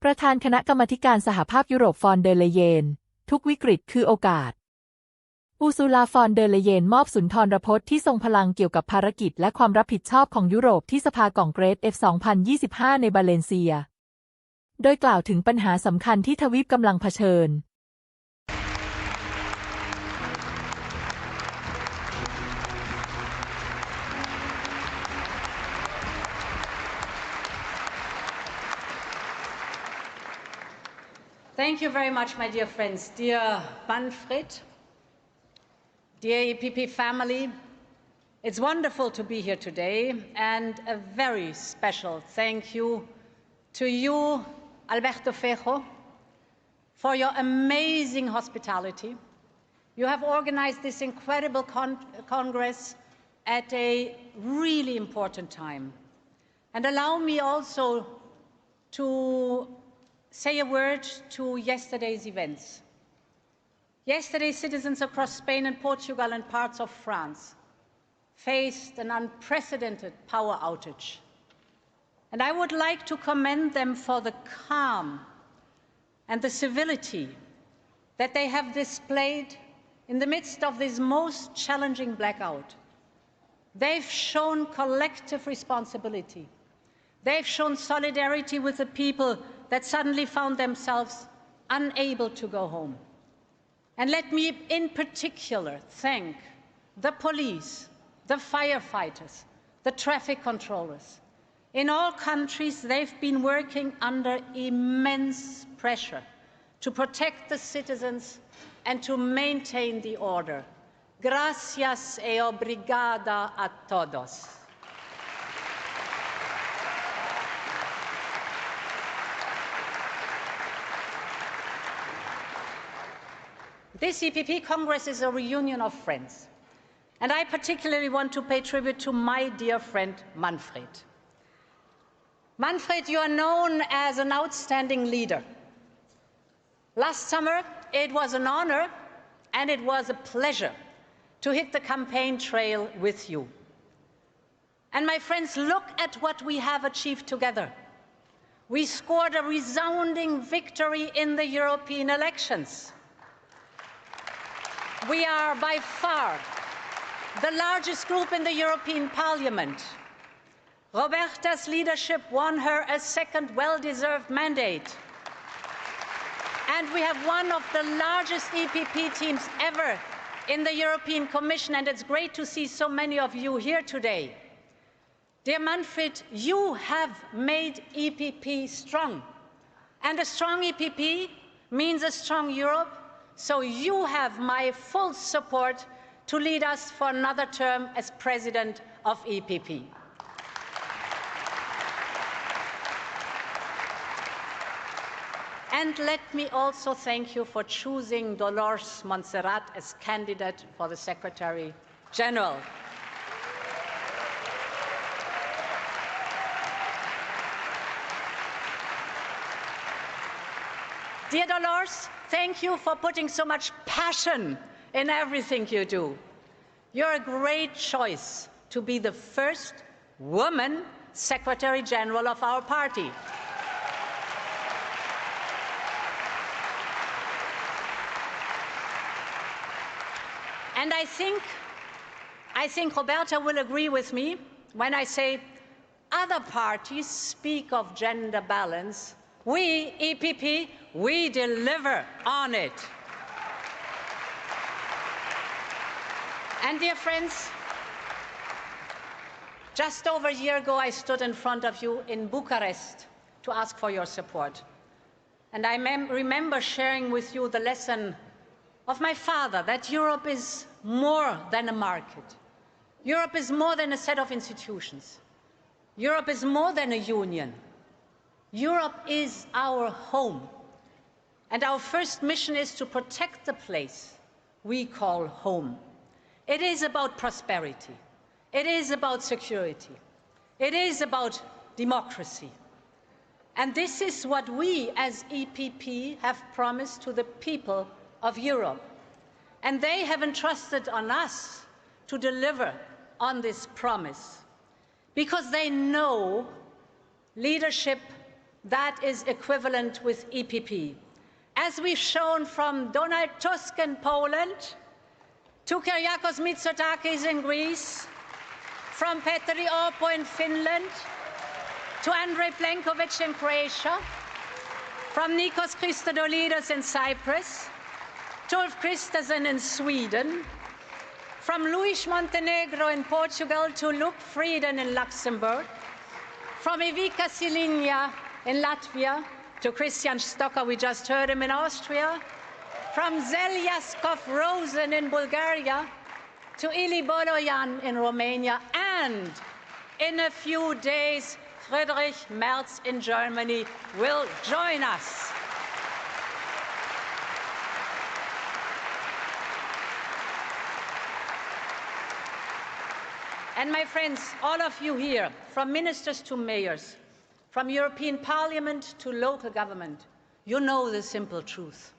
ประธานคณะกรรมาการสหภาพยุโรปฟอนเดอเลเยนทุกวิกฤตคือโอกาสอูซูลาฟอนเดอเลเยนมอบสุนทรพจน์ที่ทรงพลังเกี่ยวกับภารกิจและความรับผิดชอบของยุโรปที่สภาคองเกรส F 2025 ในบาเลนเซียโดยกล่าวถึงปัญหาสำคัญที่ทวีปกำลังเผชิญThank you very much, my dear friends. Dear Manfred, dear EPP family, it's wonderful to be here today, and a very special thank you to you, Alberto Fejo, for your amazing hospitality. You have organized this incredible Congress at a really important time. And allow me also to say a word to yesterday's events. Yesterday, citizens across Spain and Portugal and parts of France faced an unprecedented power outage. And I would like to commend them for the calm and the civility that they have displayed in the midst of this most challenging blackout. They've shown collective responsibility. They've shown solidarity with the people that suddenly found themselves unable to go home. And let me in particular thank the police, the firefighters, the traffic controllers. In all countries, they've been working under immense pressure to protect the citizens and to maintain the order. Gracias e obrigada a todos. This EPP Congress is a reunion of friends, and I particularly want to pay tribute to my dear friend Manfred. Manfred, you are known as an outstanding leader. Last summer, it was an honor and it was a pleasure to hit the campaign trail with you. And my friends, look at what we have achieved together. We scored a resounding victory in the European elections. We are by far the largest group in the European Parliament. Roberta's leadership won her a second well-deserved mandate. And we have one of the largest EPP teams ever in the European Commission, and it's great to see so many of you here today. Dear Manfred, you have made EPP strong. And a strong EPP means a strong Europe. So you have my full support to lead us for another term as president of EPP. And let me also thank you for choosing Dolores Montserrat as candidate for the Secretary General. Dear Dolores, thank you for putting so much passion in everything you do. You're a great choice to be the first woman Secretary General of our party. And I think Roberta will agree with me when I say other parties speak of gender balance. We, EPP, we deliver on it. And dear friends, just over a year ago, I stood in front of you in Bucharest to ask for your support. And I remember sharing with you the lesson of my father, that Europe is more than a market. Europe is more than a set of institutions. Europe is more than a union. Europe is our home, and our first mission is to protect the place we call home. It is about prosperity. It is about security. It is about democracy. And this is what we as EPP have promised to the people of Europe. And they have entrusted on us to deliver on this promise, because they know leadership that is equivalent with EPP. As we've shown from Donald Tusk in Poland, to Kyriakos Mitsotakis in Greece, from Petteri Orpo in Finland, to Andrei Plenković in Croatia, from Nikos Christodoulides in Cyprus, to Ulf Kristersson in Sweden, from Luis Montenegro in Portugal to Luc Frieden in Luxembourg, from Ivica Silinia in Latvia to Christian Stocker, we just heard him in Austria, from Zelja Skov-Rosen in Bulgaria to Ili Boloyan in Romania, and in a few days, Friedrich Merz in Germany will join us. And my friends, all of you here, from ministers to mayors, from European Parliament to local government, you know the simple truth.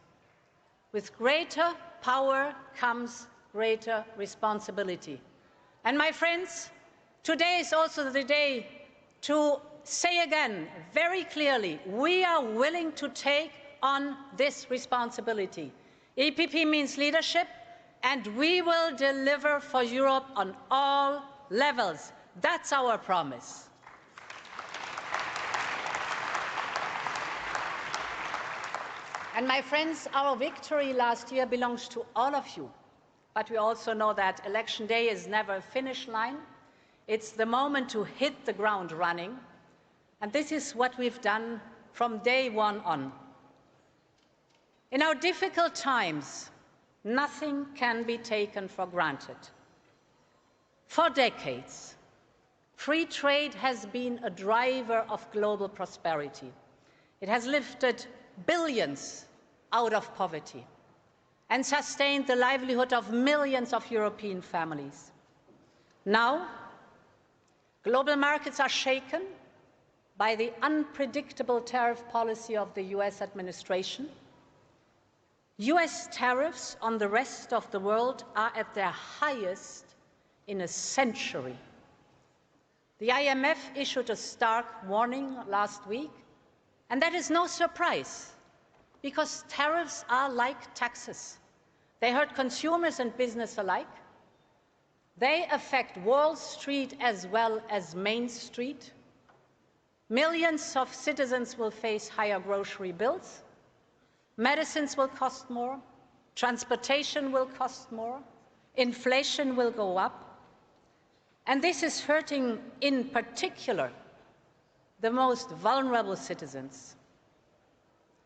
With greater power comes greater responsibility. And my friends, today is also the day to say again very clearly, we are willing to take on this responsibility. EPP means leadership, and we will deliver for Europe on all levels. That's our promise. And my friends, our victory last year belongs to all of you. But we also know that election day is never a finish line. It's the moment to hit the ground running. And this is what we've done from day one on. In our difficult times, nothing can be taken for granted. For decades, free trade has been a driver of global prosperity. It has lifted billions out of poverty and sustained the livelihood of millions of European families. Now, global markets are shaken by the unpredictable tariff policy of the US administration. US tariffs on the rest of the world are at their highest in a century. The IMF issued a stark warning last week, and that is no surprise, because tariffs are like taxes. They hurt consumers and business alike. They affect Wall Street as well as Main Street. Millions of citizens will face higher grocery bills. Medicines will cost more. Transportation will cost more. Inflation will go up. And this is hurting, in particular, the most vulnerable citizens.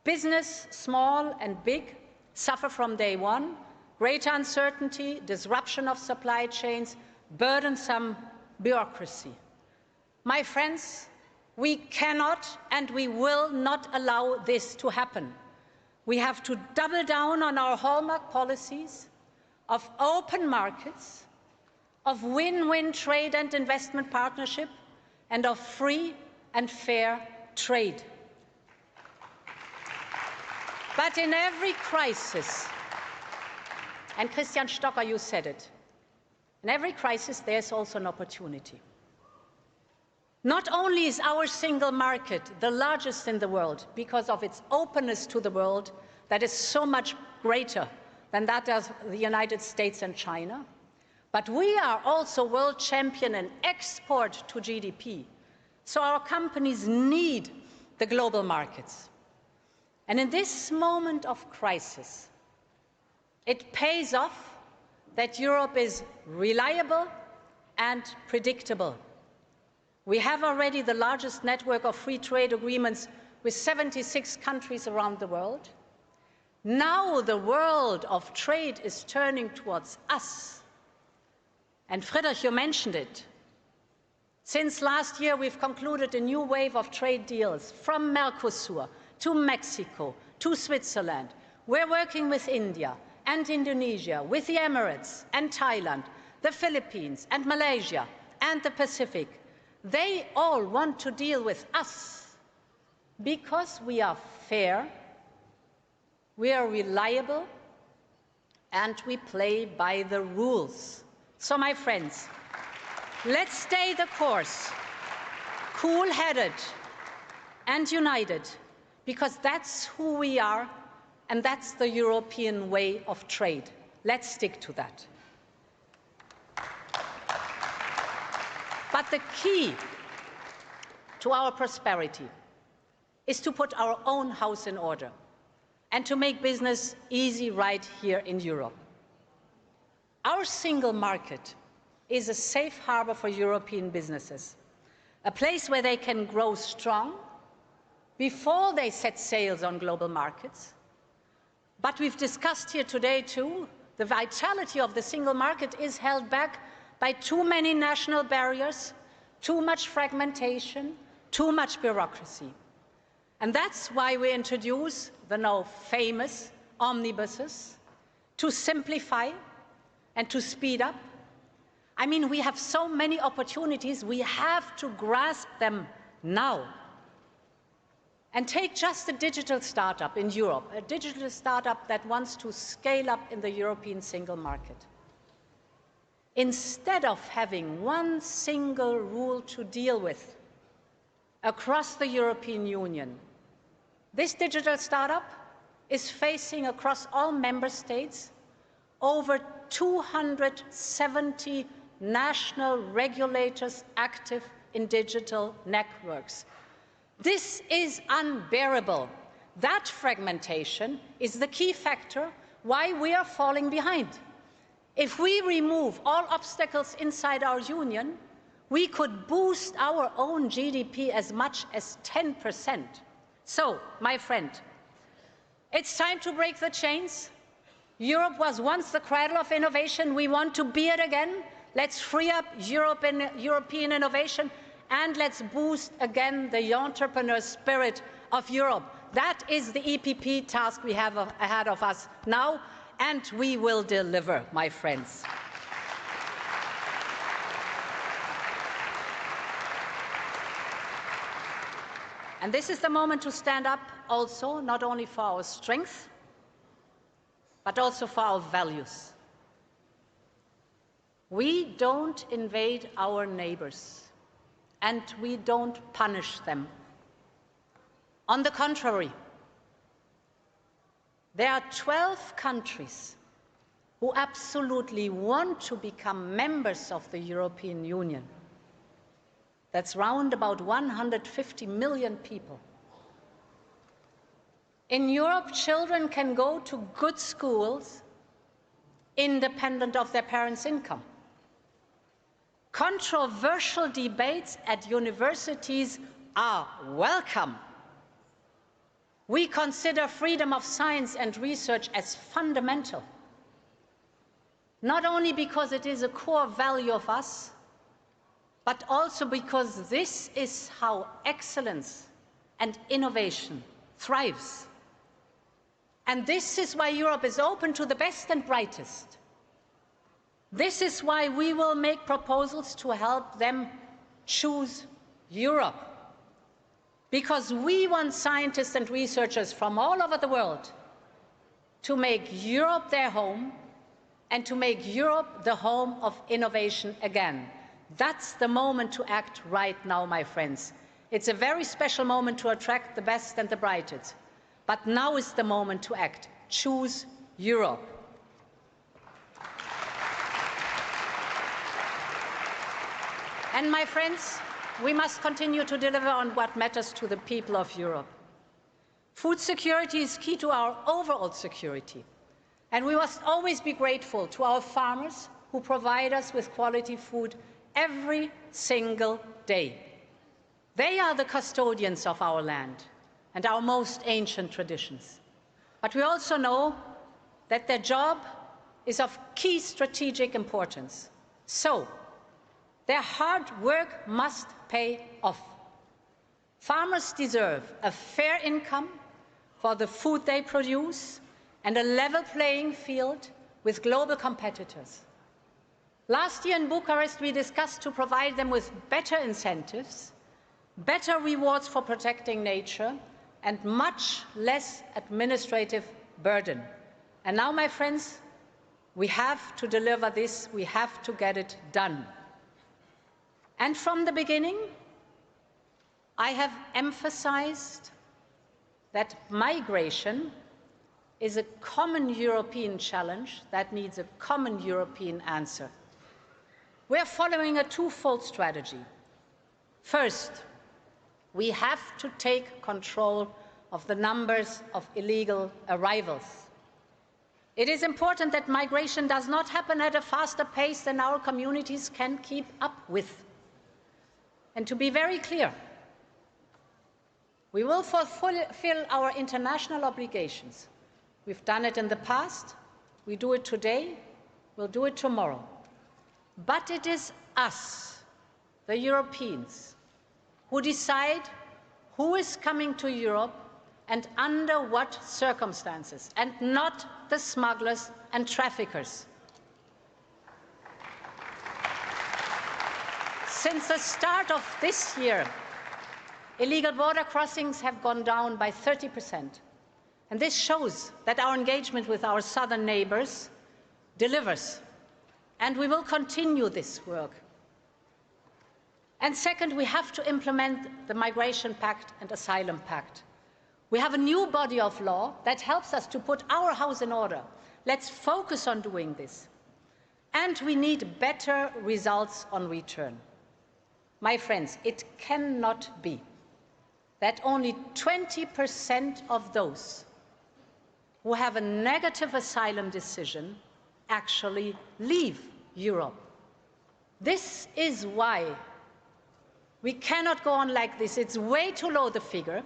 Business, small and big, suffer from day one. Greater uncertainty, disruption of supply chains, burdensome bureaucracy. My friends, we cannot and we will not allow this to happen. We have to double down on our hallmark policies of open markets, of win-win trade and investment partnership, and of free and fair trade. But in every crisis, and Christian Stocker, you said it, in every crisis there's also an opportunity. Not only is our single market the largest in the world because of its openness to the world that is so much greater than that of the United States and China, but we are also world champion in export to GDP. So our companies need the global markets. And in this moment of crisis, it pays off that Europe is reliable and predictable. We have already the largest network of free trade agreements with 76 countries around the world. Now the world of trade is turning towards us. And Friedrich, you mentioned it. Since last year, we've concluded a new wave of trade deals from Mercosur to Mexico to Switzerland. We're working with India and Indonesia, with the Emirates and Thailand, the Philippines and Malaysia and the Pacific. They all want to deal with us because we are fair, we are reliable, and we play by the rules. So, my friends, let's stay the course, cool-headed, and united, because that's who we are, and that's the European way of trade. Let's stick to that. But the key to our prosperity is to put our own house in order and to make business easy right here in Europe. Our single market is a safe harbor for European businesses, a place where they can grow strong before they set sails on global markets. But we've discussed here today, too, the vitality of the single market is held back by too many national barriers, too much fragmentation, too much bureaucracy. And that's why we introduce the now famous omnibuses to simplify and to speed up. I mean, we have so many opportunities, we have to grasp them now. And take just a digital startup in Europe, a digital startup that wants to scale up in the European single market. Instead of having one single rule to deal with across the European Union, this digital startup is facing across all member states over 270 national regulators active in digital networks. This is unbearable. That fragmentation is the key factor why we are falling behind. If we remove all obstacles inside our union, we could boost our own GDP as much as 10%. So, my friend, it's time to break the chains. Europe was once the cradle of innovation. We want to be it again. Let's free up European innovation, and let's boost again the entrepreneur spirit of Europe. That is the EPP task we have ahead of us now, and we will deliver, my friends. And this is the moment to stand up also, not only for our strength, but also for our values. We don't invade our neighbors, and we don't punish them. On the contrary, there are 12 countries who absolutely want to become members of the European Union. That's round about 150 million people. In Europe, children can go to good schools independent of their parents' income. Controversial debates at universities are welcome. We consider freedom of science and research as fundamental, not only because it is a core value of us, but also because this is how excellence and innovation thrives. And this is why Europe is open to the best and brightest. This is why we will make proposals to help them choose Europe. Because we want scientists and researchers from all over the world to make Europe their home and to make Europe the home of innovation again. That's the moment to act right now, my friends. It's a very special moment to attract the best and the brightest. But now is the moment to act. Choose Europe. And my friends, we must continue to deliver on what matters to the people of Europe. Food security is key to our overall security. And we must always be grateful to our farmers who provide us with quality food every single day. They are the custodians of our land and our most ancient traditions. But we also know that their job is of key strategic importance. So, their hard work must pay off. Farmers deserve a fair income for the food they produce and a level playing field with global competitors. Last year in Bucharest, we discussed to provide them with better incentives, better rewards for protecting nature, and much less administrative burden. And now, my friends, we have to deliver this, we have to get it done. And from the beginning, I have emphasized that migration is a common European challenge that needs a common European answer. We are following a twofold strategy. First, we have to take control of the numbers of illegal arrivals. It is important that migration does not happen at a faster pace than our communities can keep up with. And to be very clear, we will fulfill our international obligations. We've done it in the past, we do it today, we'll do it tomorrow. But it is us, the Europeans, who decide who is coming to Europe and under what circumstances, and not the smugglers and traffickers. Since the start of this year, illegal border crossings have gone down by 30%. And this shows that our engagement with our southern neighbors delivers. And we will continue this work. And second, we have to implement the Migration Pact and Asylum Pact. We have a new body of law that helps us to put our house in order. Let's focus on doing this. And we need better results on return. My friends, it cannot be that only 20% of those who have a negative asylum decision actually leave Europe. This is why we cannot go on like this. It's way too low, the figure,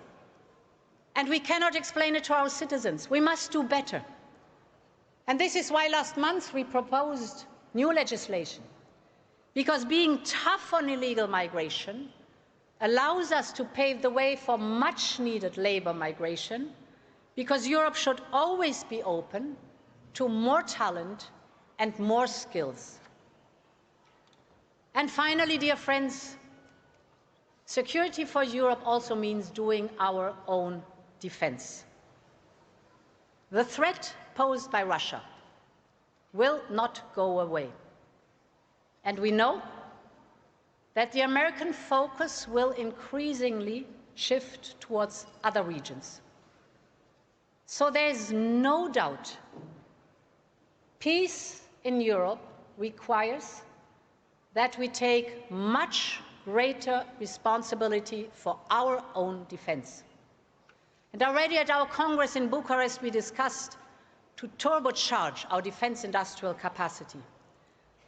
and we cannot explain it to our citizens. We must do better. And this is why last month we proposed new legislation, because being tough on illegal migration allows us to pave the way for much-needed labor migration, because Europe should always be open to more talent and more skills. And finally, dear friends, security for Europe also means doing our own defense. The threat posed by Russia will not go away. And we know that the American focus will increasingly shift towards other regions. So there is no doubt peace in Europe requires that we take much greater responsibility for our own defense. And already at our Congress in Bucharest, we discussed to turbocharge our defense industrial capacity.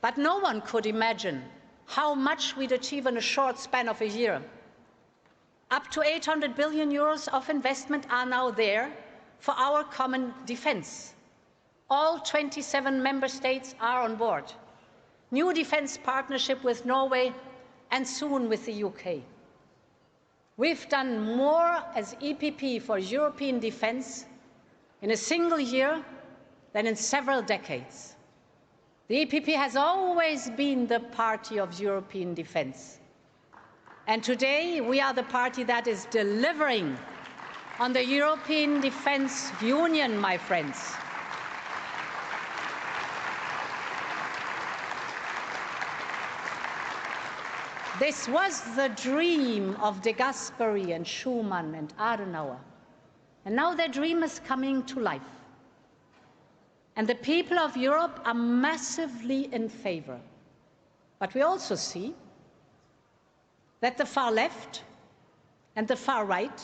But no one could imagine how much we'd achieve in a short span of a year. Up to 800 billion euros of investment are now there for our common defense. All 27 member states are on board. New defense partnership with Norway and soon with the UK. We've done more as EPP for European defense in a single year than in several decades. The EPP has always been the party of European defense. And today we are the party that is delivering on the European Defence Union, my friends. This was the dream of de Gasperi and Schuman and Adenauer. And now their dream is coming to life. And the people of Europe are massively in favor. But we also see that the far left and the far right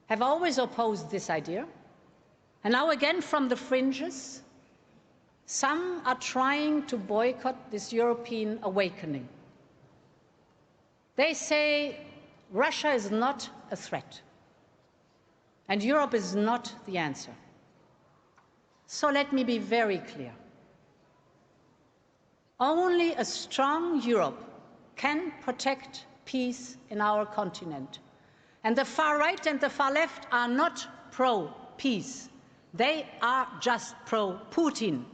have always opposed this idea. And now again from the fringes, some are trying to boycott this European awakening. They say Russia is not a threat, and Europe is not the answer. So let me be very clear. Only a strong Europe can protect peace in our continent. And the far right and the far left are not pro-peace. They are just pro-Putin.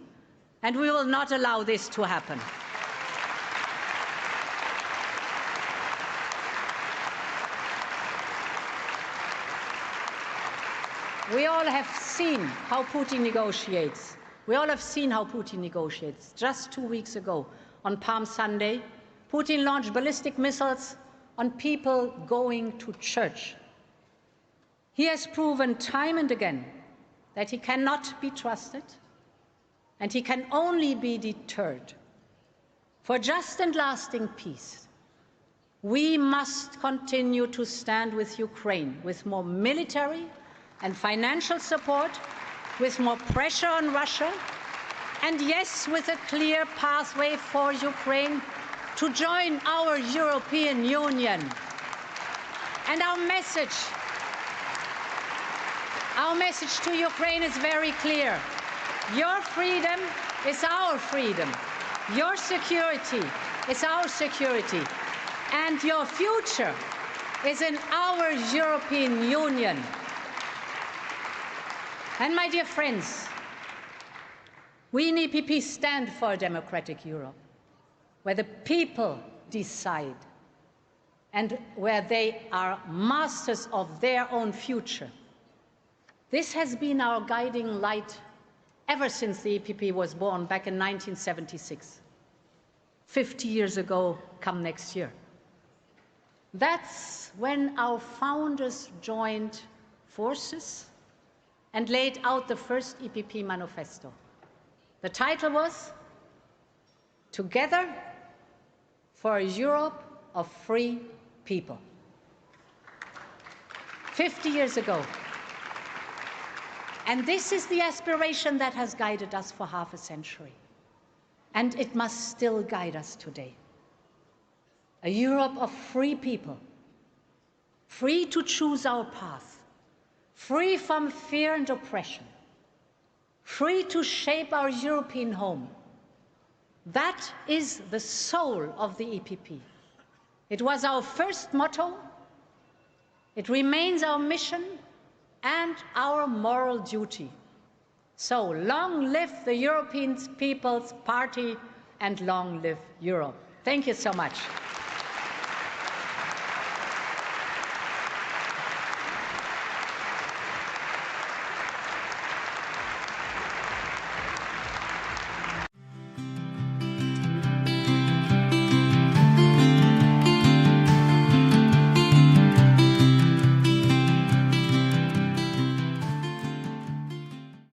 And we will not allow this to happen. We all have seen how Putin negotiates. We all have seen how Putin negotiates. Just 2 weeks ago, on Palm Sunday, Putin launched ballistic missiles on people going to church. He has proven time and again that he cannot be trusted and he can only be deterred. For just and lasting peace, we must continue to stand with Ukraine with more military and financial support, with more pressure on Russia, and yes, with a clear pathway for Ukraine to join our European Union. And our message to Ukraine is very clear. Your freedom is our freedom. Your security is our security. And your future is in our European Union. And my dear friends, we in EPP stand for a democratic Europe, where the people decide and where they are masters of their own future. This has been our guiding light ever since the EPP was born back in 1976, 50 years ago come next year. That's when our founders joined forces and laid out the first EPP manifesto. The title was Together for a Europe of Free People. 50 years ago. And this is the aspiration that has guided us for half a century. And it must still guide us today. A Europe of free people, free to choose our path, free from fear and oppression, free to shape our European home. That is the soul of the EPP. It was our first motto, it remains our mission and our moral duty. So long live the European People's Party and long live Europe. Thank you so much.